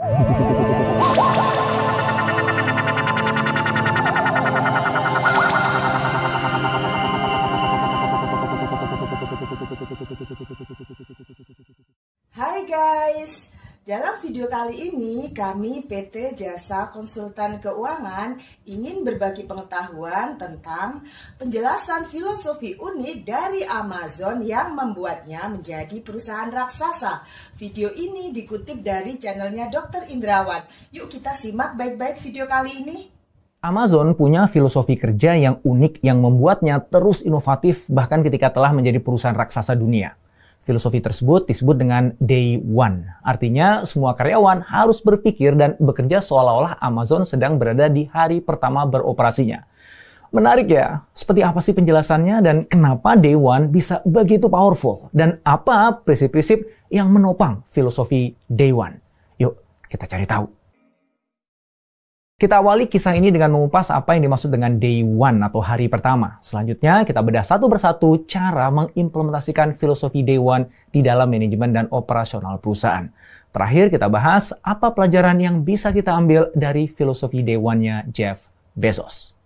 Hai guys, dalam video kali ini kami PT Jasa Konsultan Keuangan ingin berbagi pengetahuan tentang penjelasan filosofi unik dari Amazon yang membuatnya menjadi perusahaan raksasa. Video ini dikutip dari channelnya Dr. Indrawan. Yuk kita simak baik-baik video kali ini. Amazon punya filosofi kerja yang unik yang membuatnya terus inovatif bahkan ketika telah menjadi perusahaan raksasa dunia. Filosofi tersebut disebut dengan Day One. Artinya semua karyawan harus berpikir dan bekerja seolah-olah Amazon sedang berada di hari pertama beroperasinya. Menarik ya, seperti apa sih penjelasannya dan kenapa Day One bisa begitu powerful? Dan apa prinsip-prinsip yang menopang filosofi Day One? Yuk kita cari tahu. Kita awali kisah ini dengan mengupas apa yang dimaksud dengan Day One atau hari pertama. Selanjutnya, kita bedah satu persatu cara mengimplementasikan filosofi Day One di dalam manajemen dan operasional perusahaan. Terakhir, kita bahas apa pelajaran yang bisa kita ambil dari filosofi Day One-nya Jeff Bezos.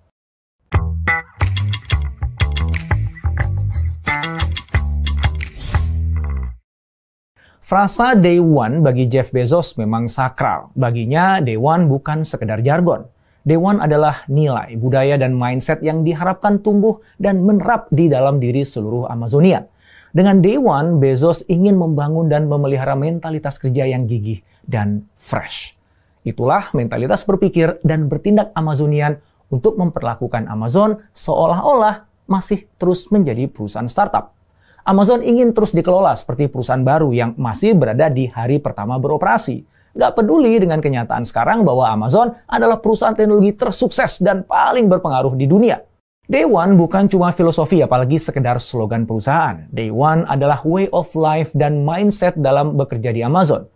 Frasa Day One bagi Jeff Bezos memang sakral. Baginya, Day One bukan sekedar jargon. Day One adalah nilai, budaya, dan mindset yang diharapkan tumbuh dan menerap di dalam diri seluruh Amazonian. Dengan Day One, Bezos ingin membangun dan memelihara mentalitas kerja yang gigih dan fresh. Itulah mentalitas berpikir dan bertindak Amazonian untuk memperlakukan Amazon seolah-olah masih terus menjadi perusahaan startup. Amazon ingin terus dikelola seperti perusahaan baru yang masih berada di hari pertama beroperasi. Nggak peduli dengan kenyataan sekarang bahwa Amazon adalah perusahaan teknologi tersukses dan paling berpengaruh di dunia. Day One bukan cuma filosofi apalagi sekedar slogan perusahaan. Day One adalah way of life dan mindset dalam bekerja di Amazon.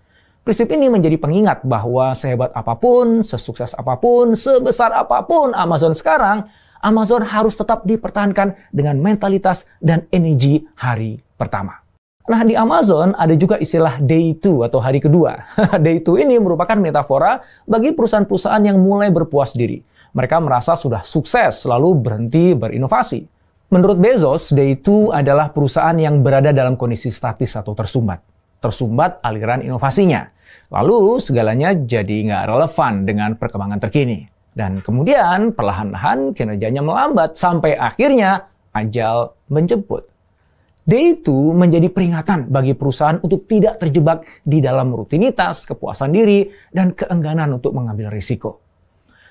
Prinsip ini menjadi pengingat bahwa sehebat apapun, sesukses apapun, sebesar apapun Amazon sekarang, Amazon harus tetap dipertahankan dengan mentalitas dan energi hari pertama. Nah, di Amazon ada juga istilah Day 2 atau hari kedua. Day 2 ini merupakan metafora bagi perusahaan-perusahaan yang mulai berpuas diri. Mereka merasa sudah sukses lalu berhenti berinovasi. Menurut Bezos, Day 2 adalah perusahaan yang berada dalam kondisi statis atau tersumbat. Tersumbat aliran inovasinya. Lalu segalanya jadi nggak relevan dengan perkembangan terkini. Dan kemudian perlahan-lahan kinerjanya melambat sampai akhirnya ajal menjemput. Day 2 menjadi peringatan bagi perusahaan untuk tidak terjebak di dalam rutinitas, kepuasan diri, dan keengganan untuk mengambil risiko.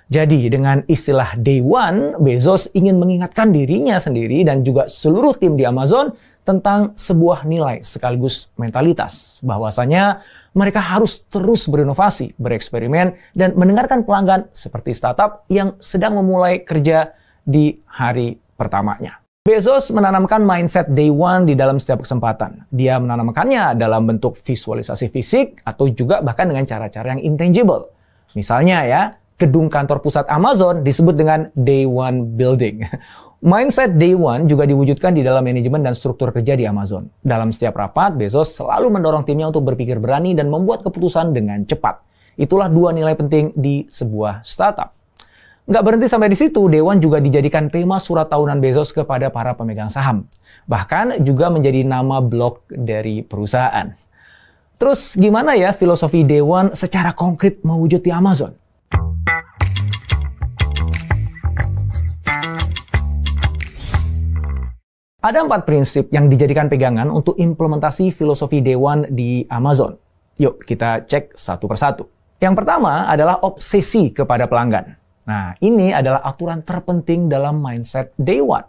Jadi dengan istilah Day One, Bezos ingin mengingatkan dirinya sendiri dan juga seluruh tim di Amazon tentang sebuah nilai sekaligus mentalitas. Bahwasanya mereka harus terus berinovasi, bereksperimen, dan mendengarkan pelanggan seperti startup yang sedang memulai kerja di hari pertamanya. Bezos menanamkan mindset Day One di dalam setiap kesempatan. Dia menanamkannya dalam bentuk visualisasi fisik atau juga bahkan dengan cara-cara yang intangible. Misalnya ya, gedung kantor pusat Amazon disebut dengan Day One Building. Mindset Day One juga diwujudkan di dalam manajemen dan struktur kerja di Amazon. Dalam setiap rapat, Bezos selalu mendorong timnya untuk berpikir berani dan membuat keputusan dengan cepat. Itulah dua nilai penting di sebuah startup. Nggak berhenti sampai di situ, Day One juga dijadikan tema surat tahunan Bezos kepada para pemegang saham. Bahkan juga menjadi nama blog dari perusahaan. Terus gimana ya filosofi Day One secara konkret mewujud di Amazon? Ada 4 prinsip yang dijadikan pegangan untuk implementasi filosofi Day One di Amazon. Yuk kita cek satu persatu. Yang pertama adalah obsesi kepada pelanggan. Nah, ini adalah aturan terpenting dalam mindset Day One.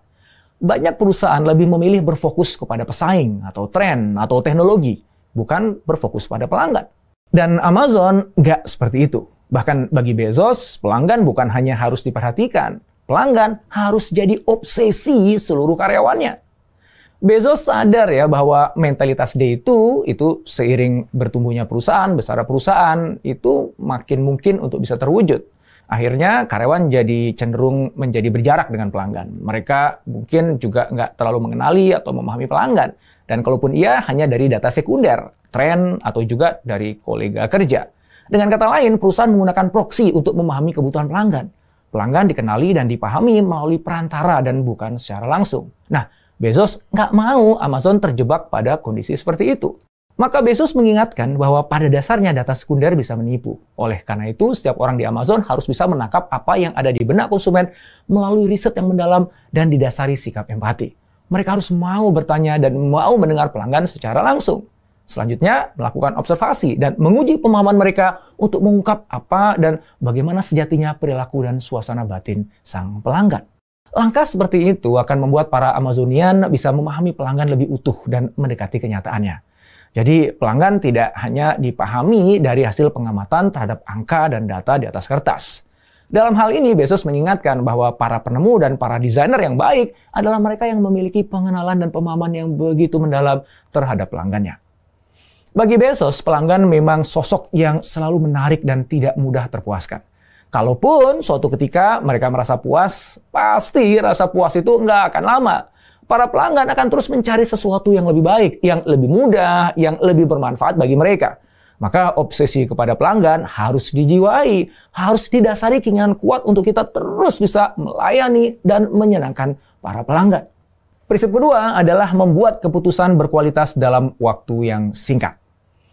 Banyak perusahaan lebih memilih berfokus kepada pesaing atau tren atau teknologi, bukan berfokus pada pelanggan. Dan Amazon nggak seperti itu. Bahkan bagi Bezos, pelanggan bukan hanya harus diperhatikan, pelanggan harus jadi obsesi seluruh karyawannya. Bezos sadar ya bahwa mentalitas Day itu seiring bertumbuhnya perusahaan, besar perusahaan, itu makin mungkin untuk bisa terwujud. Akhirnya karyawan jadi cenderung menjadi berjarak dengan pelanggan. Mereka mungkin juga nggak terlalu mengenali atau memahami pelanggan. Dan kalaupun iya, hanya dari data sekunder, tren, atau juga dari kolega kerja. Dengan kata lain, perusahaan menggunakan proxy untuk memahami kebutuhan pelanggan. Pelanggan dikenali dan dipahami melalui perantara dan bukan secara langsung. Nah, Bezos nggak mau Amazon terjebak pada kondisi seperti itu. Maka Bezos mengingatkan bahwa pada dasarnya data sekunder bisa menipu. Oleh karena itu, setiap orang di Amazon harus bisa menangkap apa yang ada di benak konsumen melalui riset yang mendalam dan didasari sikap empati. Mereka harus mau bertanya dan mau mendengar pelanggan secara langsung. Selanjutnya, melakukan observasi dan menguji pemahaman mereka untuk mengungkap apa dan bagaimana sejatinya perilaku dan suasana batin sang pelanggan. Langkah seperti itu akan membuat para Amazonian bisa memahami pelanggan lebih utuh dan mendekati kenyataannya. Jadi, pelanggan tidak hanya dipahami dari hasil pengamatan terhadap angka dan data di atas kertas. Dalam hal ini, Bezos mengingatkan bahwa para penemu dan para desainer yang baik adalah mereka yang memiliki pengenalan dan pemahaman yang begitu mendalam terhadap pelanggannya. Bagi Bezos, pelanggan memang sosok yang selalu menarik dan tidak mudah terpuaskan. Kalaupun suatu ketika mereka merasa puas, pasti rasa puas itu nggak akan lama. Para pelanggan akan terus mencari sesuatu yang lebih baik, yang lebih mudah, yang lebih bermanfaat bagi mereka. Maka obsesi kepada pelanggan harus dijiwai, harus didasari keinginan kuat untuk kita terus bisa melayani dan menyenangkan para pelanggan. Prinsip kedua adalah membuat keputusan berkualitas dalam waktu yang singkat.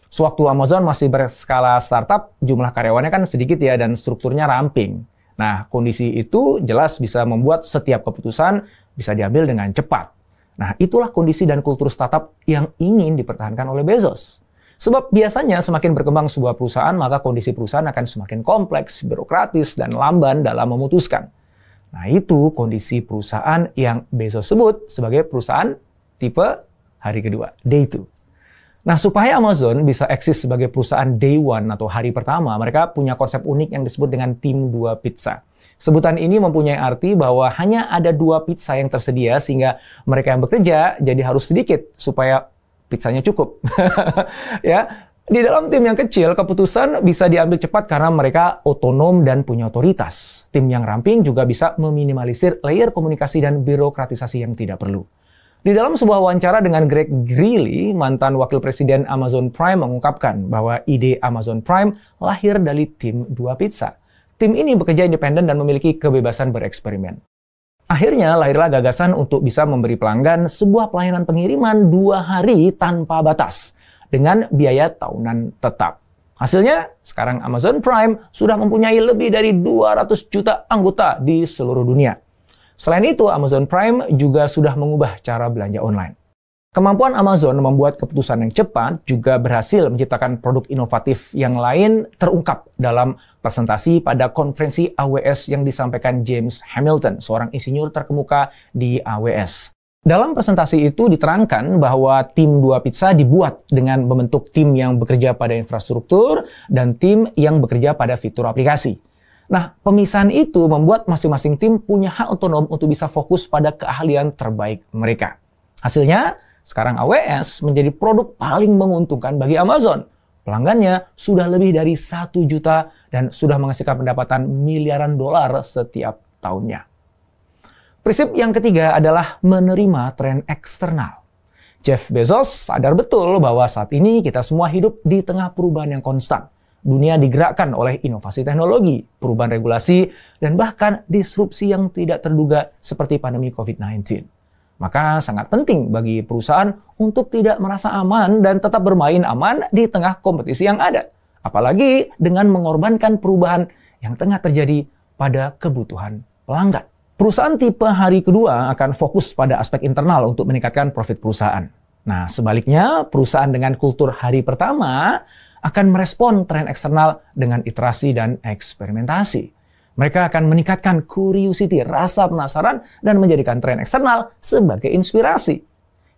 Sewaktu Amazon masih berskala startup, jumlah karyawannya kan sedikit ya dan strukturnya ramping. Nah, kondisi itu jelas bisa membuat setiap keputusan bisa diambil dengan cepat. Nah, itulah kondisi dan kultur startup yang ingin dipertahankan oleh Bezos. Sebab biasanya semakin berkembang sebuah perusahaan, maka kondisi perusahaan akan semakin kompleks, birokratis, dan lamban dalam memutuskan. Nah, itu kondisi perusahaan yang Bezos sebut sebagai perusahaan tipe hari kedua, day 2. Nah, supaya Amazon bisa eksis sebagai perusahaan day one atau hari pertama, mereka punya konsep unik yang disebut dengan tim 2 pizza. Sebutan ini mempunyai arti bahwa hanya ada 2 pizza yang tersedia sehingga mereka yang bekerja jadi harus sedikit supaya pizzanya cukup. Ya, di dalam tim yang kecil, keputusan bisa diambil cepat karena mereka otonom dan punya otoritas. Tim yang ramping juga bisa meminimalisir layer komunikasi dan birokratisasi yang tidak perlu. Di dalam sebuah wawancara dengan Greg Greeley, mantan wakil presiden Amazon Prime mengungkapkan bahwa ide Amazon Prime lahir dari tim 2 pizza. Tim ini bekerja independen dan memiliki kebebasan bereksperimen. Akhirnya lahirlah gagasan untuk bisa memberi pelanggan sebuah pelayanan pengiriman 2 hari tanpa batas dengan biaya tahunan tetap. Hasilnya, sekarang Amazon Prime sudah mempunyai lebih dari 200 juta anggota di seluruh dunia. Selain itu, Amazon Prime juga sudah mengubah cara belanja online. Kemampuan Amazon membuat keputusan yang cepat juga berhasil menciptakan produk inovatif yang lain terungkap dalam presentasi pada konferensi AWS yang disampaikan James Hamilton, seorang insinyur terkemuka di AWS. Dalam presentasi itu diterangkan bahwa tim 2 pizza dibuat dengan membentuk tim yang bekerja pada infrastruktur dan tim yang bekerja pada fitur aplikasi. Nah, pemisahan itu membuat masing-masing tim punya hak otonom untuk bisa fokus pada keahlian terbaik mereka. Hasilnya, sekarang AWS menjadi produk paling menguntungkan bagi Amazon. Pelanggannya sudah lebih dari 1 juta dan sudah menghasilkan pendapatan miliaran dolar setiap tahunnya. Prinsip yang ketiga adalah menerima tren eksternal. Jeff Bezos sadar betul bahwa saat ini kita semua hidup di tengah perubahan yang konstan. Dunia digerakkan oleh inovasi teknologi, perubahan regulasi, dan bahkan disrupsi yang tidak terduga seperti pandemi COVID-19. Maka sangat penting bagi perusahaan untuk tidak merasa aman dan tetap bermain aman di tengah kompetisi yang ada. Apalagi dengan mengorbankan perubahan yang tengah terjadi pada kebutuhan pelanggan. Perusahaan tipe hari kedua akan fokus pada aspek internal untuk meningkatkan profit perusahaan. Nah, sebaliknya, perusahaan dengan kultur hari pertama akan merespon tren eksternal dengan iterasi dan eksperimentasi. Mereka akan meningkatkan curiosity, rasa penasaran, dan menjadikan tren eksternal sebagai inspirasi.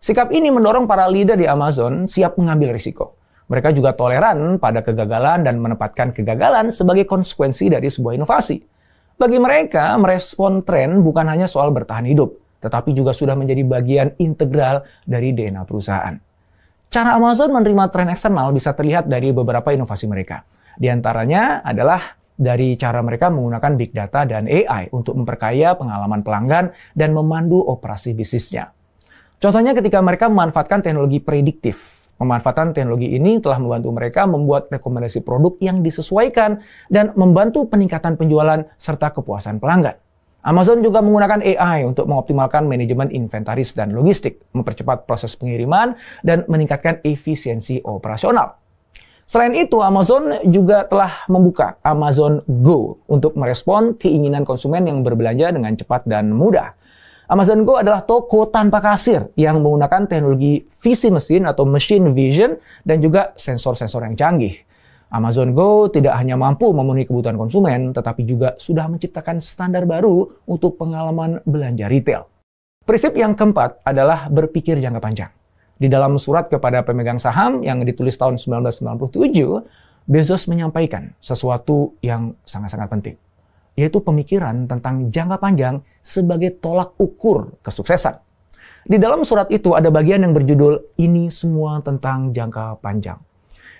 Sikap ini mendorong para leader di Amazon siap mengambil risiko. Mereka juga toleran pada kegagalan dan menempatkan kegagalan sebagai konsekuensi dari sebuah inovasi. Bagi mereka, merespon tren bukan hanya soal bertahan hidup, tetapi juga sudah menjadi bagian integral dari DNA perusahaan. Cara Amazon menerima tren eksternal bisa terlihat dari beberapa inovasi mereka. Di antaranya adalah dari cara mereka menggunakan big data dan AI untuk memperkaya pengalaman pelanggan dan memandu operasi bisnisnya. Contohnya ketika mereka memanfaatkan teknologi prediktif Pemanfaatan teknologi ini telah membantu mereka membuat rekomendasi produk yang disesuaikan dan membantu peningkatan penjualan serta kepuasan pelanggan. Amazon juga menggunakan AI untuk mengoptimalkan manajemen inventaris dan logistik, mempercepat proses pengiriman, dan meningkatkan efisiensi operasional. Selain itu, Amazon juga telah membuka Amazon Go untuk merespon keinginan konsumen yang berbelanja dengan cepat dan mudah. Amazon Go adalah toko tanpa kasir yang menggunakan teknologi visi mesin atau machine vision dan juga sensor-sensor yang canggih. Amazon Go tidak hanya mampu memenuhi kebutuhan konsumen, tetapi juga sudah menciptakan standar baru untuk pengalaman belanja retail. Prinsip yang keempat adalah berpikir jangka panjang. Di dalam surat kepada pemegang saham yang ditulis tahun 1997, Bezos menyampaikan sesuatu yang sangat-sangat penting, yaitu pemikiran tentang jangka panjang sebagai tolak ukur kesuksesan. Di dalam surat itu ada bagian yang berjudul "Ini semua tentang jangka panjang".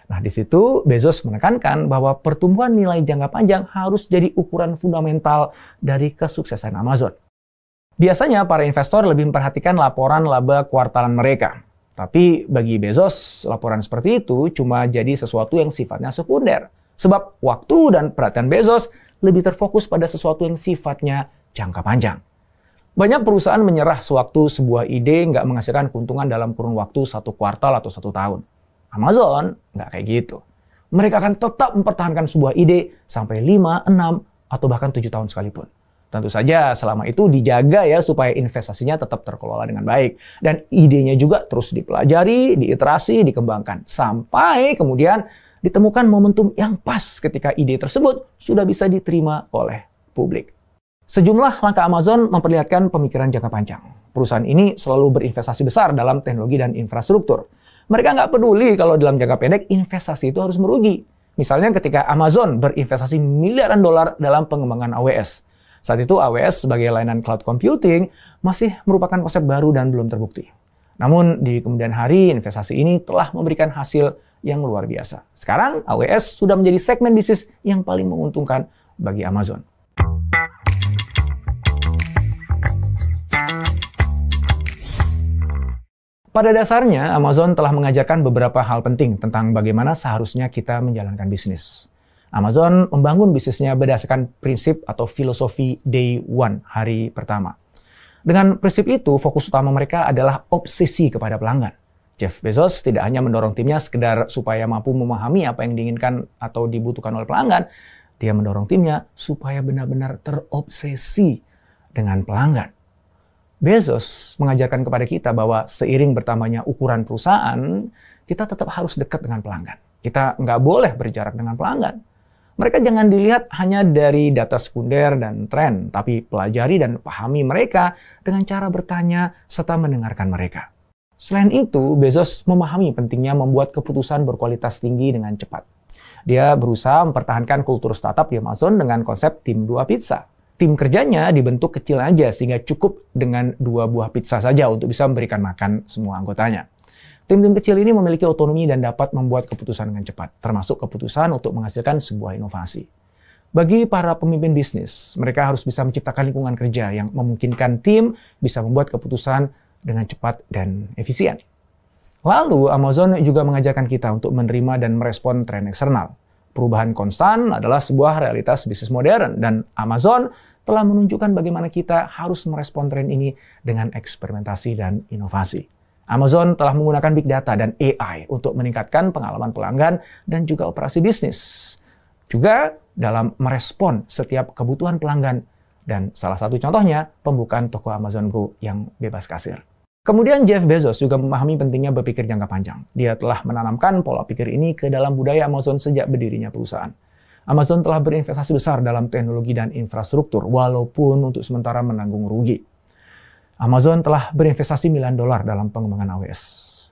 Nah, di situ Bezos menekankan bahwa pertumbuhan nilai jangka panjang harus jadi ukuran fundamental dari kesuksesan Amazon. Biasanya para investor lebih memperhatikan laporan laba kuartalan mereka. Tapi bagi Bezos, laporan seperti itu cuma jadi sesuatu yang sifatnya sekunder. Sebab waktu dan perhatian Bezos lebih terfokus pada sesuatu yang sifatnya jangka panjang. Banyak perusahaan menyerah sewaktu sebuah ide nggak menghasilkan keuntungan dalam kurun waktu 1 kuartal atau 1 tahun. Amazon nggak kayak gitu. Mereka akan tetap mempertahankan sebuah ide sampai 5, 6, atau bahkan 7 tahun sekalipun. Tentu saja selama itu dijaga ya supaya investasinya tetap terkelola dengan baik. Dan idenya juga terus dipelajari, diiterasi, dikembangkan. Sampai kemudian ditemukan momentum yang pas ketika ide tersebut sudah bisa diterima oleh publik. Sejumlah langkah Amazon memperlihatkan pemikiran jangka panjang. Perusahaan ini selalu berinvestasi besar dalam teknologi dan infrastruktur. Mereka nggak peduli kalau dalam jangka pendek investasi itu harus merugi. Misalnya ketika Amazon berinvestasi miliaran dolar dalam pengembangan AWS. Saat itu AWS sebagai layanan cloud computing masih merupakan konsep baru dan belum terbukti. Namun di kemudian hari investasi ini telah memberikan hasil yang luar biasa. Sekarang AWS sudah menjadi segmen bisnis yang paling menguntungkan bagi Amazon. Pada dasarnya, Amazon telah mengajarkan beberapa hal penting tentang bagaimana seharusnya kita menjalankan bisnis. Amazon membangun bisnisnya berdasarkan prinsip atau filosofi Day One, hari pertama. Dengan prinsip itu, fokus utama mereka adalah obsesi kepada pelanggan. Jeff Bezos tidak hanya mendorong timnya sekedar supaya mampu memahami apa yang diinginkan atau dibutuhkan oleh pelanggan, dia mendorong timnya supaya benar-benar terobsesi dengan pelanggan. Bezos mengajarkan kepada kita bahwa seiring bertambahnya ukuran perusahaan, kita tetap harus dekat dengan pelanggan. Kita nggak boleh berjarak dengan pelanggan. Mereka jangan dilihat hanya dari data sekunder dan tren, tapi pelajari dan pahami mereka dengan cara bertanya serta mendengarkan mereka. Selain itu, Bezos memahami pentingnya membuat keputusan berkualitas tinggi dengan cepat. Dia berusaha mempertahankan kultur startup di Amazon dengan konsep tim 2 pizza. Tim kerjanya dibentuk kecil aja sehingga cukup dengan 2 buah pizza saja untuk bisa memberikan makan semua anggotanya. Tim-tim kecil ini memiliki otonomi dan dapat membuat keputusan dengan cepat, termasuk keputusan untuk menghasilkan sebuah inovasi. Bagi para pemimpin bisnis, mereka harus bisa menciptakan lingkungan kerja yang memungkinkan tim bisa membuat keputusan dengan cepat dan efisien. Lalu, Amazon juga mengajarkan kita untuk menerima dan merespon tren eksternal. Perubahan konstan adalah sebuah realitas bisnis modern, dan Amazon telah menunjukkan bagaimana kita harus merespon tren ini dengan eksperimentasi dan inovasi. Amazon telah menggunakan big data dan AI untuk meningkatkan pengalaman pelanggan dan juga operasi bisnis. Juga dalam merespon setiap kebutuhan pelanggan, dan salah satu contohnya pembukaan toko Amazon Go yang bebas kasir. Kemudian Jeff Bezos juga memahami pentingnya berpikir jangka panjang. Dia telah menanamkan pola pikir ini ke dalam budaya Amazon sejak berdirinya perusahaan. Amazon telah berinvestasi besar dalam teknologi dan infrastruktur, walaupun untuk sementara menanggung rugi. Amazon telah berinvestasi miliaran dolar dalam pengembangan AWS,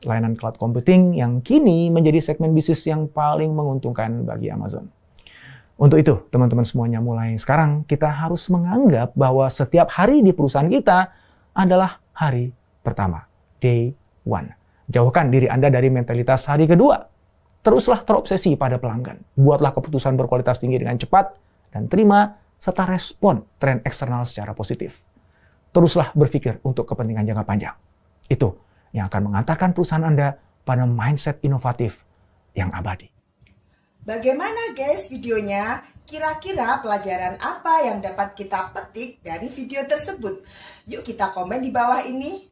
layanan cloud computing yang kini menjadi segmen bisnis yang paling menguntungkan bagi Amazon. Untuk itu, teman-teman semuanya, mulai sekarang kita harus menganggap bahwa setiap hari di perusahaan kita adalah hari pertama, Day One. Jauhkan diri Anda dari mentalitas hari kedua. Teruslah terobsesi pada pelanggan. Buatlah keputusan berkualitas tinggi dengan cepat, dan terima serta respon tren eksternal secara positif. Teruslah berpikir untuk kepentingan jangka panjang. Itu yang akan mengantarkan perusahaan Anda pada mindset inovatif yang abadi. Bagaimana guys videonya? Kira-kira pelajaran apa yang dapat kita petik dari video tersebut? Yuk kita komen di bawah ini.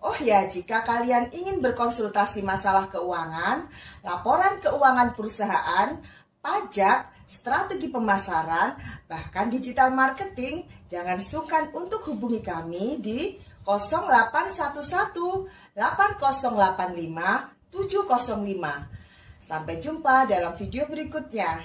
Oh ya, jika kalian ingin berkonsultasi masalah keuangan, laporan keuangan perusahaan, pajak, strategi pemasaran, bahkan digital marketing, jangan sungkan untuk hubungi kami di 0811 8085 705. Sampai jumpa dalam video berikutnya.